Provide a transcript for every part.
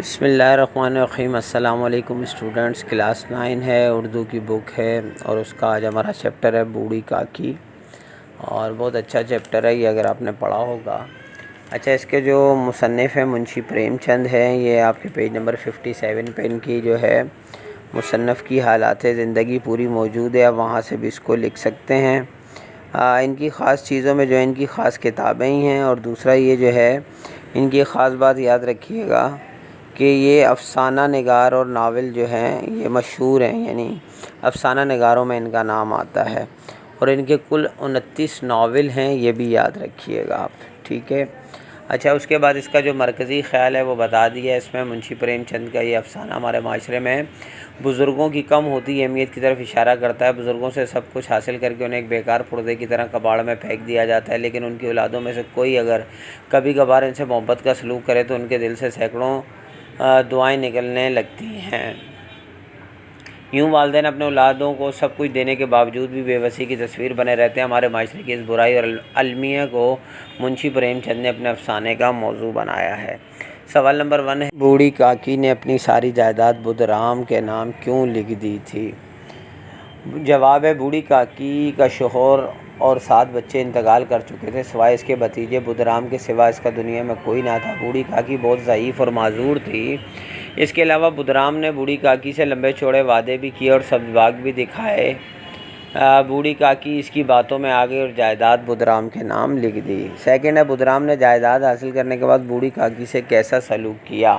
بسم اللہ الرحمن الرحیم۔ السلام علیکم اسٹوڈنٹس، کلاس 9 ہے، اردو کی بک ہے اور اس کا آج ہمارا چیپٹر ہے بوڑھی کاکی، اور بہت اچھا چیپٹر ہے یہ اگر آپ نے پڑھا ہوگا۔ اچھا، اس کے جو مصنف ہیں منشی پریم چند ہیں، یہ آپ کے پیج نمبر 57 پہ ان کی جو ہے مصنف کی حالات زندگی پوری موجود ہے، آپ وہاں سے بھی اس کو لکھ سکتے ہیں۔ ان کی خاص چیزوں میں جو ان کی خاص کتابیں ہی ہیں، اور دوسرا یہ جو ہے ان کی خاص بات یاد رکھیے گا کہ یہ افسانہ نگار اور ناول جو ہیں یہ مشہور ہیں، یعنی افسانہ نگاروں میں ان کا نام آتا ہے، اور ان کے کل 29 ناول ہیں، یہ بھی یاد رکھیے گا آپ، ٹھیک ہے۔ اچھا، اس کے بعد اس کا جو مرکزی خیال ہے وہ بتا دیا، اس میں منشی پریم چند کا یہ افسانہ ہمارے معاشرے میں بزرگوں کی کم ہوتی اہمیت کی طرف اشارہ کرتا ہے۔ بزرگوں سے سب کچھ حاصل کر کے انہیں ایک بیکار پردے کی طرح کباڑ میں پھینک دیا جاتا ہے، لیکن ان کی اولادوں میں سے کوئی اگر کبھی کبھار ان سے محبت کا سلوک کرے تو ان کے دل سے سینکڑوں دعائیں نکلنے لگتی ہیں۔ یوں والدین اپنے اولادوں کو سب کچھ دینے کے باوجود بھی بے بسی کی تصویر بنے رہتے ہیں۔ ہمارے معاشرے کی اس برائی اور المیہ کو منشی پریم چند نے اپنے افسانے کا موضوع بنایا ہے۔ سوال نمبر 1 ہے، بوڑھی کاکی نے اپنی ساری جائیداد بدھ رام کے نام کیوں لکھ دی تھی؟ جواب ہے، بوڑھی کاکی کا شوہر اور 7 بچے انتقال کر چکے تھے، سوائے اس کے بھتیجے بدھ رام کے سوا اس کا دنیا میں کوئی نہ تھا۔ بوڑھی کاکی بہت ضعیف اور معذور تھی۔ اس کے علاوہ بدھ رام نے بوڑھی کاکی سے لمبے چوڑے وعدے بھی کیے اور سبز باغ بھی دکھائے۔ بوڑھی کاکی اس کی باتوں میں آ گئی اور جائیداد بدھ رام کے نام لکھ دی۔ سیکنڈ ہے، بدھ رام نے جائیداد حاصل کرنے کے بعد بوڑھی کاکی سے کیسا سلوک کیا؟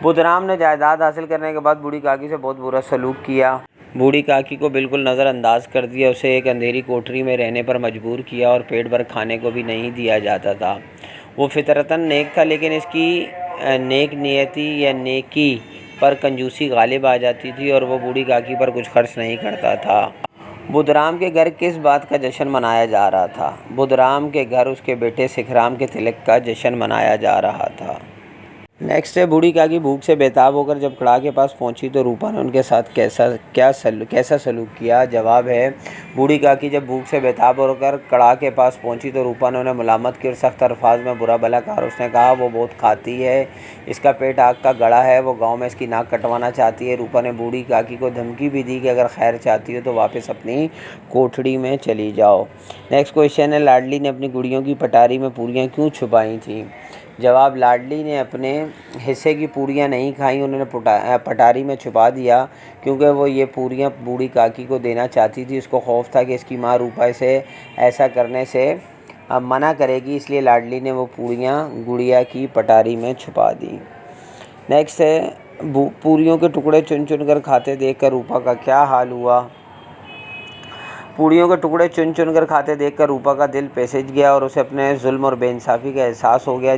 بدھ رام نے جائیداد حاصل کرنے کے بعد بوڑھی کاکی سے بہت برا سلوک کیا۔ بوڑھی کاکی کو بالکل نظر انداز کر دیا، اسے ایک اندھیری کوٹری میں رہنے پر مجبور کیا اور پیٹ بھر کھانے کو بھی نہیں دیا جاتا تھا۔ وہ فطرتاً نیک تھا، لیکن اس کی نیک نیتی یا نیکی پر کنجوسی غالب آ جاتی تھی اور وہ بوڑھی کاکی پر کچھ خرچ نہیں کرتا تھا۔ بدھ رام کے گھر کس بات کا جشن منایا جا رہا تھا؟ بدھ رام کے گھر اس کے بیٹے سکھ رام کے تلک کا جشن منایا جا رہا تھا۔ نیکسٹ ہے، بوڑھی کاکی بھوک سے بیتاب ہو کر جب کڑاہ کے پاس پہنچی تو روپا نے ان کے ساتھ کیسا سلوک کیا؟ جواب ہے، بوڑھی کاکی جب بھوک سے بیتاب ہو کر کڑاہ کے پاس پہنچی تو روپا نے انہیں ملامت کی اور سخت الفاظ میں برا بھلا کہا، اور اس نے کہا وہ بہت کھاتی ہے، اس کا پیٹ آگ کا گڑھا ہے، وہ گاؤں میں اس کی ناک کٹوانا چاہتی ہے۔ روپا نے بوڑھی کاکی کو دھمکی بھی دی کہ اگر خیر چاہتی ہو تو واپس اپنی کوٹھڑی میں چلی جاؤ۔ نیکسٹ کویشچن ہے، لاڈلی نے اپنی گڑیوں کی پٹاری میں پوریاں کیوں چھپائی تھیں؟ جواب، لاڈلی نے اپنے حصے کی پوریاں نہیں کھائیں، انہوں نے پٹاری میں چھپا دیا کیونکہ وہ یہ پوریاں بوڑھی کاکی کو دینا چاہتی تھی۔ اس کو خوف تھا کہ اس کی ماں روپا اسے ایسا کرنے سے منع کرے گی، اس لیے لاڈلی نے وہ پوریاں گڑیا کی پٹاری میں چھپا دیں۔ نیکسٹ ہے، پوریوں کے ٹکڑے چن چن کر کھاتے دیکھ کر روپا کا کیا حال ہوا؟ پوریوں کے ٹکڑے چن چن کر کھاتے دیکھ کر روپا کا دل پیچ گیا اور اسے اپنے ظلم اور بے انصافی کا احساس ہو گیا۔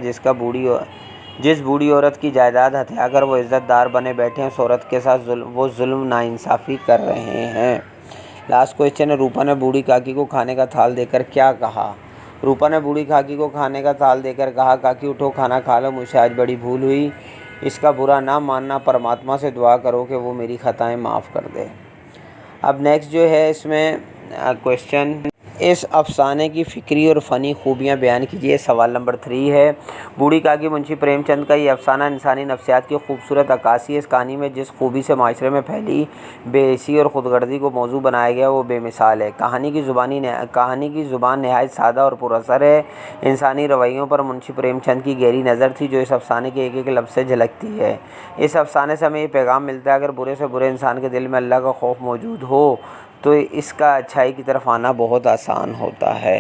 جس بوڑھی عورت کی جائیداد ہتھیا کر وہ عزت دار بنے بیٹھے ہیں، اس عورت کے ساتھ وہ ظلم ناانصافی کر رہے ہیں۔ لاسٹ کویشچن ہے، روپا نے بوڑھی کاکی کو کھانے کا تھال دے کر کیا کہا؟ روپا نے بوڑھی کاکی کو کھانے کا تھال دے کر کہا، کاکی اٹھو، کھانا کھا لو، مجھ سے آج بڑی بھول ہوئی، اس کا برا نہ ماننا، پرماتما سے دعا کرو کہ وہ میری خطائیں معاف کر دے۔ اب نیکسٹ جو ہے اس میں کویشچن، اس افسانے کی فکری اور فنی خوبیاں بیان کیجیے۔ سوال نمبر 3 ہے، بوڑھی کاکی منشی پریم چند کا یہ افسانہ انسانی نفسیات کی خوبصورت عکاسی ہے۔ اس کہانی میں جس خوبی سے معاشرے میں پھیلی بے حسی اور خود غرضی کو موضوع بنایا گیا وہ بے مثال ہے۔ کہانی کی زبان نہایت سادہ اور پر اثر ہے۔ انسانی رویوں پر منشی پریم چند کی گہری نظر تھی جو اس افسانے کے ایک ایک لفظ سے جھلکتی ہے۔ اس افسانے سے ہمیں یہ پیغام ملتا ہے، اگر برے سے برے انسان کے دل میں اللہ کا خوف موجود ہو تو اس کا اچھائی کی طرف آنا بہت آسان ہوتا ہے۔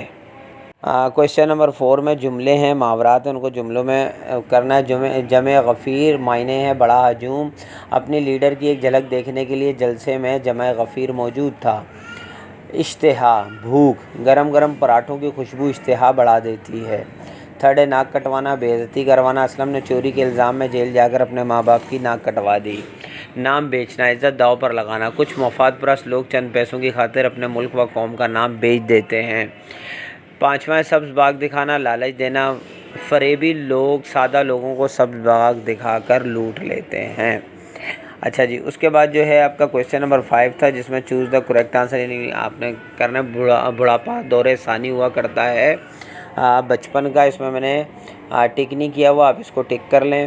کویشچن نمبر 4 میں جملے ہیں، محاورات ہیں، ان کو جملوں میں کرنا ہے۔ جمع غفیر معنی ہے بڑا ہجوم۔ اپنی لیڈر کی ایک جھلک دیکھنے کے لیے جلسے میں جمع غفیر موجود تھا۔ اشتہا بھوک، گرم گرم پراٹھوں کی خوشبو اشتہا بڑھا دیتی ہے۔ تھرڈ ہے ناک کٹوانا، بے عزتی کروانا۔ اسلم نے چوری کے الزام میں جیل جا کر اپنے ماں باپ کی ناک کٹوا دی۔ نام بیچنا، عزت داؤ پر لگانا۔ کچھ مفاد پرست لوگ چند پیسوں کی خاطر اپنے ملک و قوم کا نام بیچ دیتے ہیں۔ پانچواں ہے سبز باغ دکھانا، لالچ دینا۔ فریبی لوگ سادہ لوگوں کو سبز باغ دکھا کر لوٹ لیتے ہیں۔ اچھا جی، اس کے بعد جو ہے آپ کا کویشچن نمبر 5 تھا جس میں چوز دا کریکٹ آنسر، یعنی آپ نے کرنا بڑھاپا دور ثانی ہوا کرتا ہے بچپن کا، اس میں نے ٹک نہیں کیا ہوا، آپ اس کو ٹک کر لیں۔